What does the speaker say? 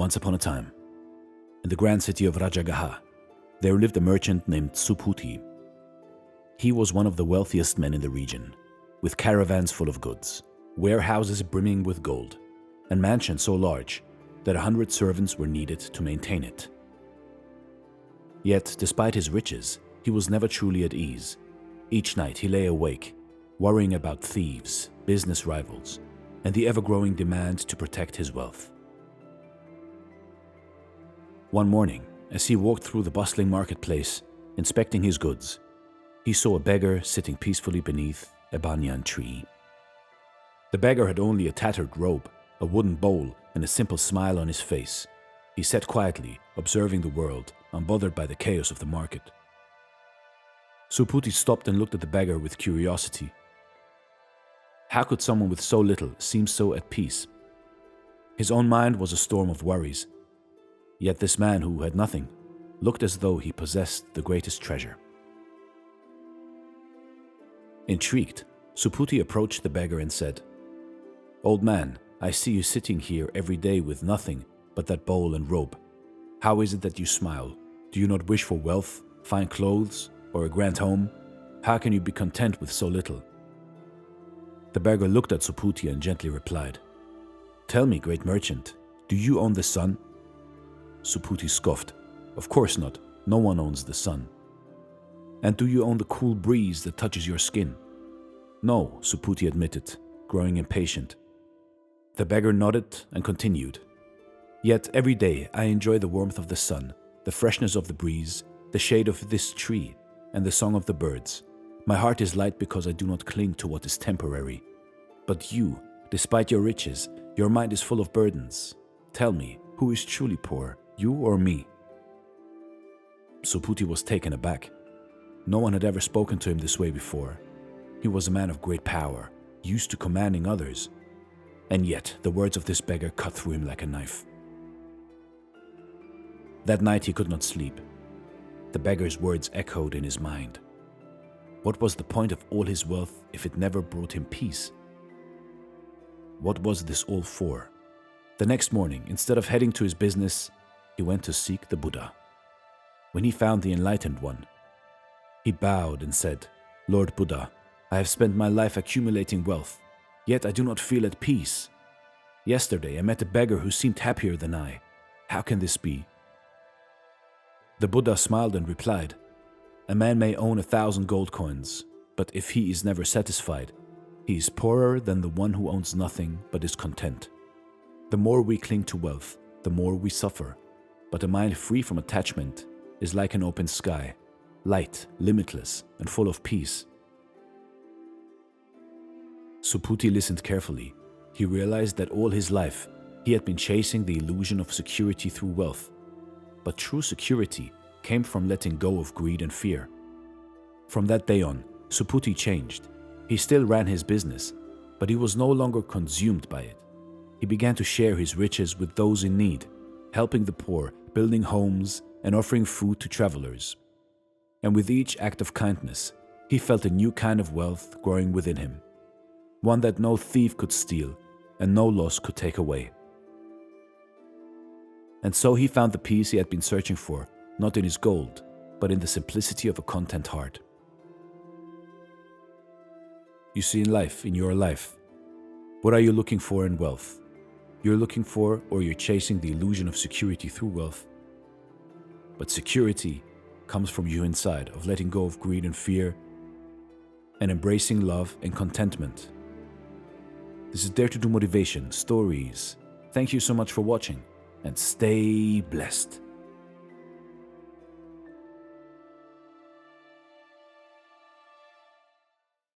Once upon a time, in the grand city of Rajagaha, there lived a merchant named Subhuti. He was one of the wealthiest men in the region, with caravans full of goods, warehouses brimming with gold, and mansions so large that 100 servants were needed to maintain it. Yet, despite his riches, he was never truly at ease. Each night he lay awake, worrying about thieves, business rivals, and the ever-growing demand to protect his wealth. One morning, as he walked through the bustling marketplace, inspecting his goods, he saw a beggar sitting peacefully beneath a banyan tree. The beggar had only a tattered robe, a wooden bowl, and a simple smile on his face. He sat quietly, observing the world, unbothered by the chaos of the market. Subhuti stopped and looked at the beggar with curiosity. How could someone with so little seem so at peace? His own mind was a storm of worries. Yet this man who had nothing looked as though he possessed the greatest treasure. Intrigued, Subhuti approached the beggar and said, "Old man, I see you sitting here every day with nothing but that bowl and robe. How is it that you smile? Do you not wish for wealth, fine clothes, or a grand home? How can you be content with so little?" The beggar looked at Subhuti and gently replied, "Tell me, great merchant, do you own the sun?" Subhuti scoffed. "Of course not. No one owns the sun." "And do you own the cool breeze that touches your skin?" "No," Subhuti admitted, growing impatient. The beggar nodded and continued. "Yet every day I enjoy the warmth of the sun, the freshness of the breeze, the shade of this tree, and the song of the birds. My heart is light because I do not cling to what is temporary. But you, despite your riches, your mind is full of burdens. Tell me, who is truly poor, you or me?" Subhuti was taken aback. No one had ever spoken to him this way before. He was a man of great power, used to commanding others. And yet, the words of this beggar cut through him like a knife. That night he could not sleep. The beggar's words echoed in his mind. What was the point of all his wealth if it never brought him peace? What was this all for? The next morning, instead of heading to his business, he went to seek the Buddha. When he found the enlightened one, he bowed and said, "Lord Buddha, I have spent my life accumulating wealth, yet I do not feel at peace. Yesterday I met a beggar who seemed happier than I. How can this be?" The Buddha smiled and replied, "A man may own 1,000 gold coins, but if he is never satisfied, he is poorer than the one who owns nothing but is content. The more we cling to wealth, the more we suffer, but a mind free from attachment is like an open sky, light, limitless, and full of peace." Subhuti listened carefully. He realized that all his life he had been chasing the illusion of security through wealth. But true security came from letting go of greed and fear. From that day on, Subhuti changed. He still ran his business, but he was no longer consumed by it. He began to share his riches with those in need, helping the poor, building homes, and offering food to travelers. And with each act of kindness, he felt a new kind of wealth growing within him, one that no thief could steal and no loss could take away. And so he found the peace he had been searching for, not in his gold, but in the simplicity of a content heart. You see, in life, in your life, what are you looking for in wealth? You're looking for, or you're chasing the illusion of security through wealth. But security comes from you inside, of letting go of greed and fear, and embracing love and contentment. This is Dare to Do Motivation Stories. Thank you so much for watching, and stay blessed.